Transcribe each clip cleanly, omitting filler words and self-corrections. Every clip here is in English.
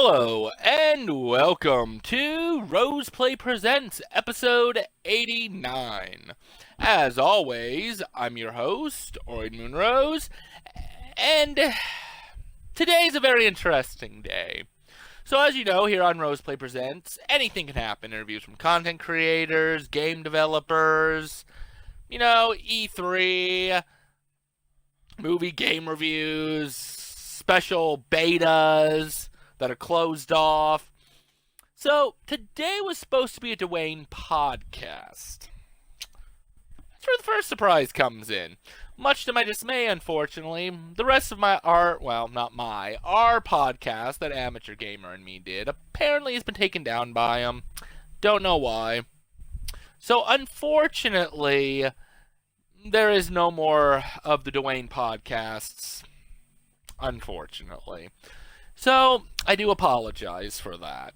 Hello, and welcome to Rose Play Presents, episode 89. As always, I'm your host, Aurian MoonRose, and today's a very interesting day. So as you know, here on Rose Play Presents, anything can happen. Interviews from content creators, game developers, E3, movie game reviews, special betas that are closed off. So, today was supposed to be a DWAAN podcast. That's where the first surprise comes in. Much to my dismay, unfortunately, the rest of our podcast that Amateur Gamer and me did apparently has been taken down by him. Don't know why. So, unfortunately, there is no more of the DWAAN podcasts. Unfortunately. So, I do apologize for that.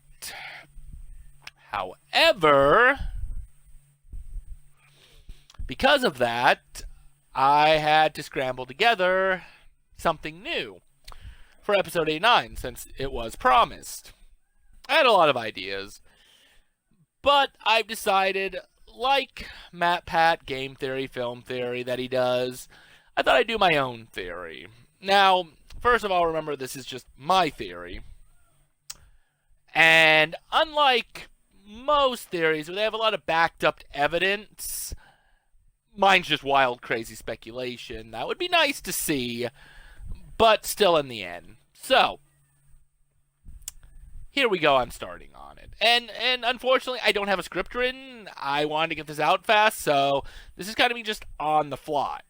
However, because of that, I had to scramble together something new for episode 89, since it was promised. I had a lot of ideas, but I've decided, like Matt Pat Game Theory, Film Theory that he does, I thought I'd do my own theory. Now, first of all, remember this is just my theory. And unlike most theories where they have a lot of backed up evidence, mine's just wild, crazy speculation. That would be nice to see, but still in the end. So, here we go, I'm starting on it. And unfortunately, I don't have a script written. I wanted to get this out fast, so this is kind of me just on the fly.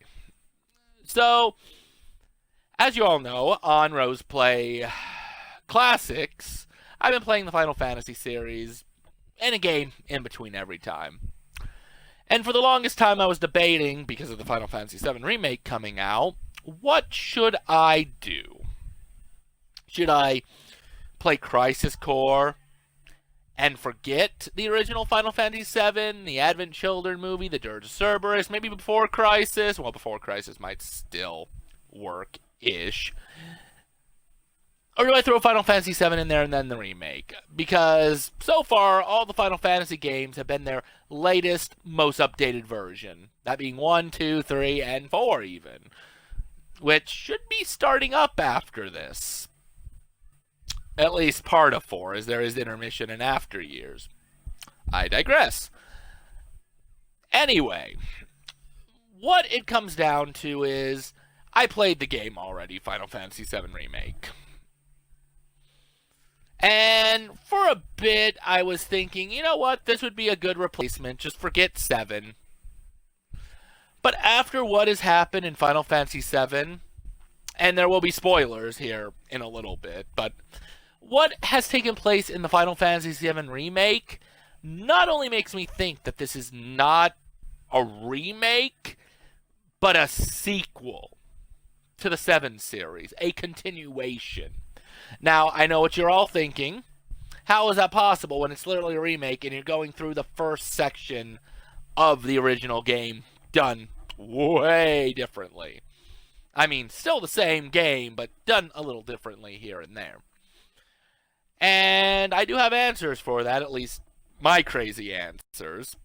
So, as you all know, on Rose Play Classics, I've been playing the Final Fantasy series and a game in between every time. And for the longest time I was debating, because of the Final Fantasy VII Remake coming out, what should I do? Should I play Crisis Core and forget the original Final Fantasy VII, the Advent Children movie, the Dirge of Cerberus, maybe before Crisis? Well, before Crisis might still work-ish. Or do I throw Final Fantasy VII in there and then the remake? Because so far, all the Final Fantasy games have been their latest, most updated version. That being 1, 2, 3, and 4 even. Which should be starting up after this. At least part of 4, as there is intermission and after years. I digress. Anyway, what it comes down to is, I played the game already, Final Fantasy VII Remake. And for a bit, I was thinking, you know what, this would be a good replacement, just forget 7. But after what has happened in Final Fantasy VII, and there will be spoilers here in a little bit, but what has taken place in the Final Fantasy VII Remake not only makes me think that this is not a remake, but a sequel to the 7 series, a continuation. Now, I know what you're all thinking. How is that possible when it's literally a remake and you're going through the first section of the original game done way differently? I mean, still the same game, but done a little differently here and there. And I do have answers for that, at least my crazy answers.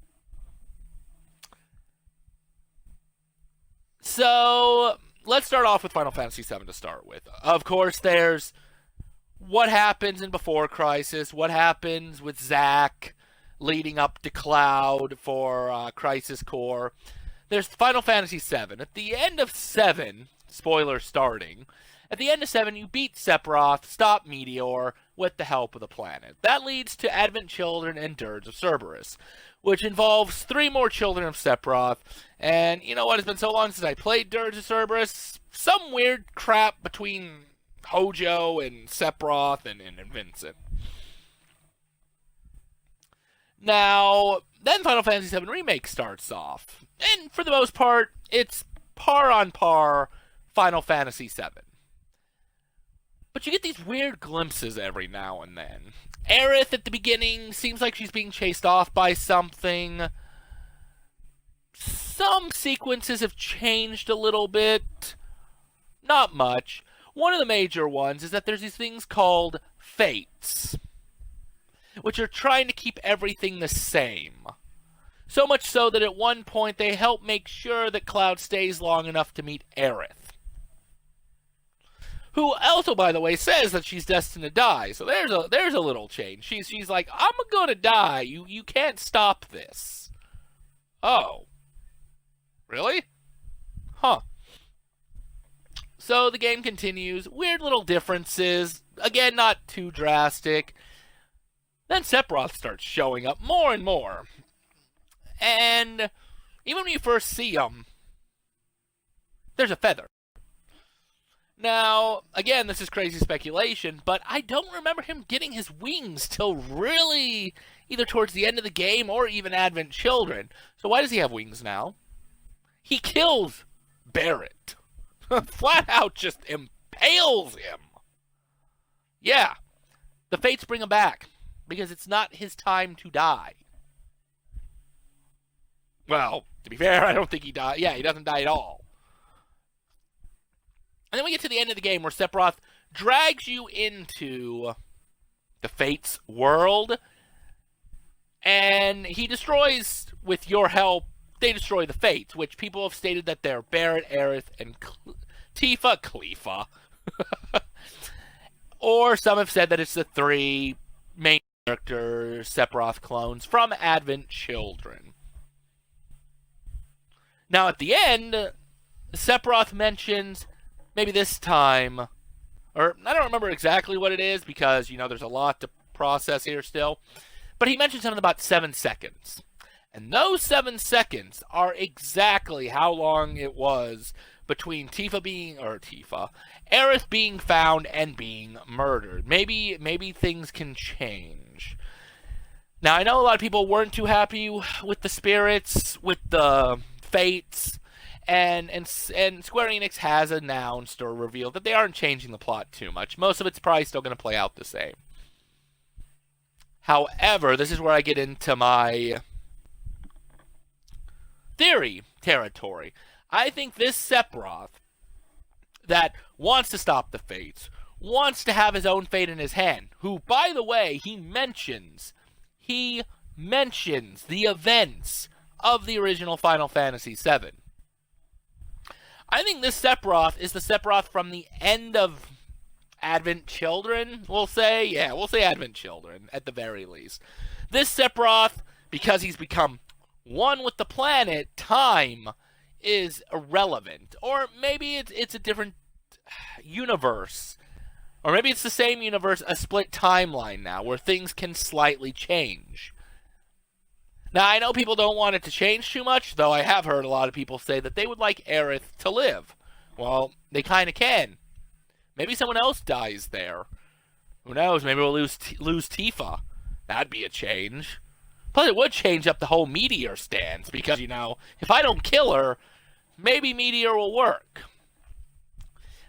So, let's start off with Final Fantasy VII to start with. Of course, there's what happens in Before Crisis, what happens with Zack leading up to Cloud for Crisis Core. There's Final Fantasy VII. At the end of 7, spoiler starting, at the end of 7, you beat Sephiroth, stop Meteor with the help of the planet. That leads to Advent Children and Dirge of Cerberus, which involves 3 more children of Sephiroth. And you know what? It's been so long since I played Dirge of Cerberus. Some weird crap between Hojo and Sephiroth and Vincent. Now, then Final Fantasy VII Remake starts off. And for the most part, it's par on par Final Fantasy VII. But you get these weird glimpses every now and then. Aerith at the beginning seems like she's being chased off by something. Some sequences have changed a little bit. Not much. One of the major ones is that there's these things called fates, which are trying to keep everything the same. So much so that at one point they help make sure that Cloud stays long enough to meet Aerith, who also, by the way, says that she's destined to die. So there's a little change. She's like, I'm gonna die. You can't stop this. Oh. Really? Huh. So the game continues. Weird little differences. Again, not too drastic. Then Sephiroth starts showing up more and more. And even when you first see him, there's a feather. Now, again, this is crazy speculation, but I don't remember him getting his wings till really either towards the end of the game or even Advent Children. So why does he have wings now? He kills Barret. Flat out just impales him. Yeah, the fates bring him back because it's not his time to die. Well, to be fair, I don't think he died. Yeah, he doesn't die at all. And then we get to the end of the game where Sephiroth drags you into the Fates world, and he destroys, with your help, they destroy the Fates, which people have stated that they're Barret, Aerith, and Tifa. Or some have said that it's the three main character Sephiroth clones from Advent Children. Now at the end, Sephiroth mentions, maybe this time, or I don't remember exactly what it is because, there's a lot to process here still, but he mentioned something about 7 seconds. And those 7 seconds are exactly how long it was between Aerith being found and being murdered. Maybe things can change. Now, I know a lot of people weren't too happy with the spirits, with the fates, and Square Enix has announced or revealed that they aren't changing the plot too much. Most of it's probably still going to play out the same. However, this is where I get into my theory territory. I think this Sephiroth that wants to stop the fates, wants to have his own fate in his hand, who, by the way, he mentions the events of the original Final Fantasy VII. I think this Sephiroth is the Sephiroth from the end of Advent Children, we'll say Advent Children, at the very least. This Sephiroth, because he's become one with the planet, time is irrelevant. Or maybe it's a different universe. Or maybe it's the same universe, a split timeline now, where things can slightly change. Now, I know people don't want it to change too much, though I have heard a lot of people say that they would like Aerith to live. Well, they kind of can. Maybe someone else dies there. Who knows? Maybe we'll lose Tifa. That'd be a change. Plus, it would change up the whole Meteor stance, because, if I don't kill her, maybe Meteor will work.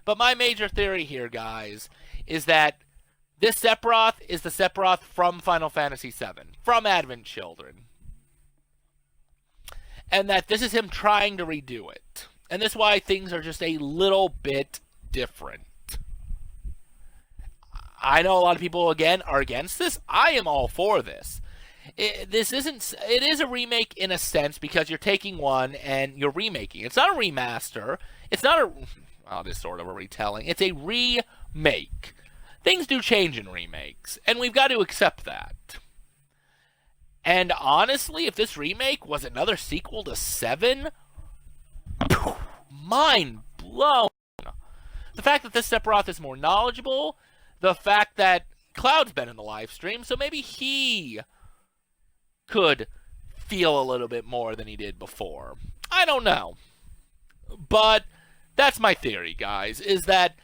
But my major theory here, guys, is that this Sephiroth is the Sephiroth from Final Fantasy VII, from Advent Children. And that this is him trying to redo it. And this is why things are just a little bit different. I know a lot of people, again, are against this. I am all for this. It is a remake in a sense, because you're taking one and you're remaking. It's not a remaster. It's not this sort of a retelling. It's a remake. Things do change in remakes, and we've got to accept that. And honestly, if this remake was another sequel to 7, mind blown. The fact that this Sephiroth is more knowledgeable, the fact that Cloud's been in the live stream, so maybe he could feel a little bit more than he did before. I don't know. But that's my theory, guys, is that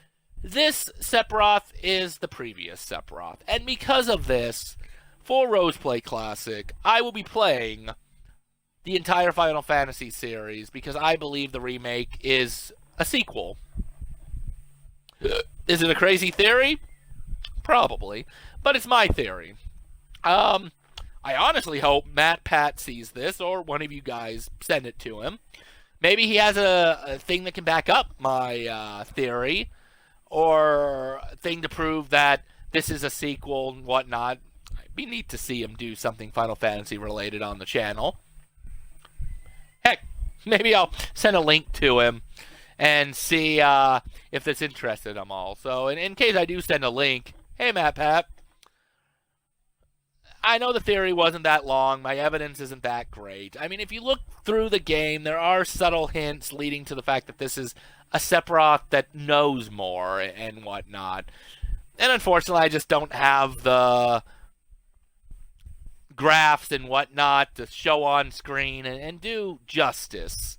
this Sephiroth is the previous Sephiroth. And because of this, for Roseplay Classic, I will be playing the entire Final Fantasy series, because I believe the remake is a sequel. Is it a crazy theory? Probably. But it's my theory. I honestly hope Matt Pat sees this, or one of you guys send it to him. Maybe he has a thing that can back up my theory, or a thing to prove that this is a sequel and whatnot. It'd be neat to see him do something Final Fantasy related on the channel. Heck, maybe I'll send a link to him and see if that's interested him all. So in case I do send a link, hey Matt Pat, I know the theory wasn't that long. My evidence isn't that great. I mean, if you look through the game, there are subtle hints leading to the fact that this is a Sephiroth that knows more and whatnot. And unfortunately, I just don't have the graphs and whatnot to show on screen and do justice,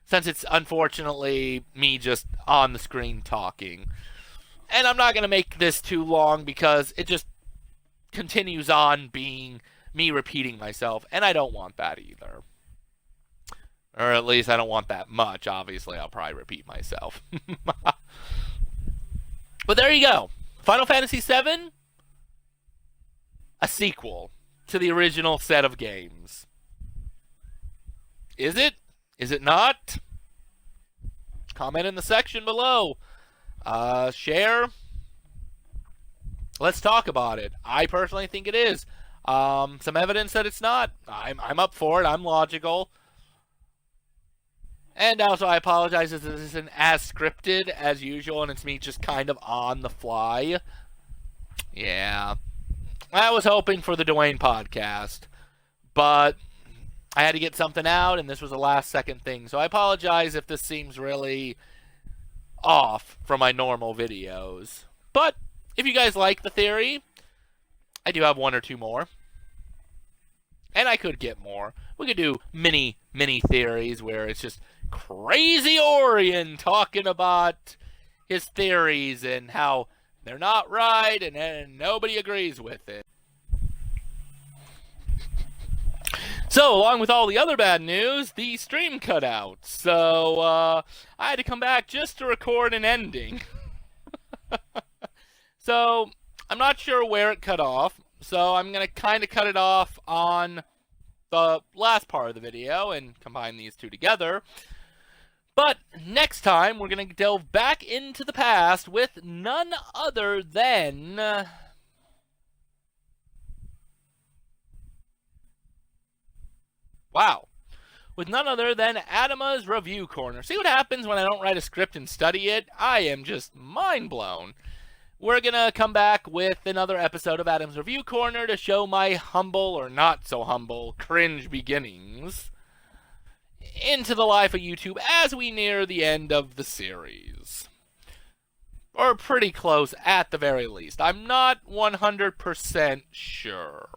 since it's unfortunately me just on the screen talking. And I'm not going to make this too long because it just continues on being me repeating myself, and I don't want that either. Or at least I don't want that much. Obviously, I'll probably repeat myself. But there you go. Final Fantasy VII, a sequel to the original set of games. Is it? Is it not? Comment in the section below. Share. Let's talk about it. I personally think it is. Some evidence that it's not. I'm up for it. I'm logical. And also, I apologize if this isn't as scripted as usual, and it's me just kind of on the fly. Yeah. I was hoping for the DWAAN Podcast, but I had to get something out, and this was a last-second thing. So I apologize if this seems really off from my normal videos. But if you guys like the theory, I do have one or two more. And I could get more. We could do mini theories where it's just crazy Aurian talking about his theories and how they're not right and nobody agrees with it. So, along with all the other bad news, the stream cut out. So, I had to come back just to record an ending. So, I'm not sure where it cut off. So, I'm going to kind of cut it off on the last part of the video and combine these two together. But next time, we're going to delve back into the past with none other than with none other than Atama's Review Corner. See what happens when I don't write a script and study it? I am just mind blown. We're going to come back with another episode of Atama's Review Corner to show my humble, or not so humble, cringe beginnings into the life of YouTube as we near the end of the series. Or pretty close at the very least. I'm not 100% sure.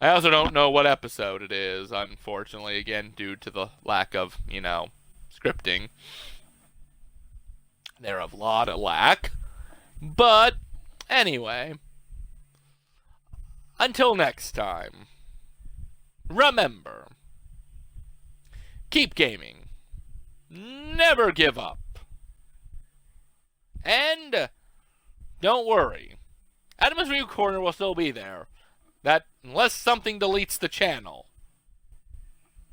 I also don't know what episode it is, unfortunately, again, due to the lack of, scripting. Thereof, lot of lack. But, anyway. Until next time. Remember. Keep gaming. Never give up. And don't worry. Atama's Review Corner will still be there. That, unless something deletes the channel.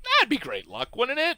That'd be great luck, wouldn't it?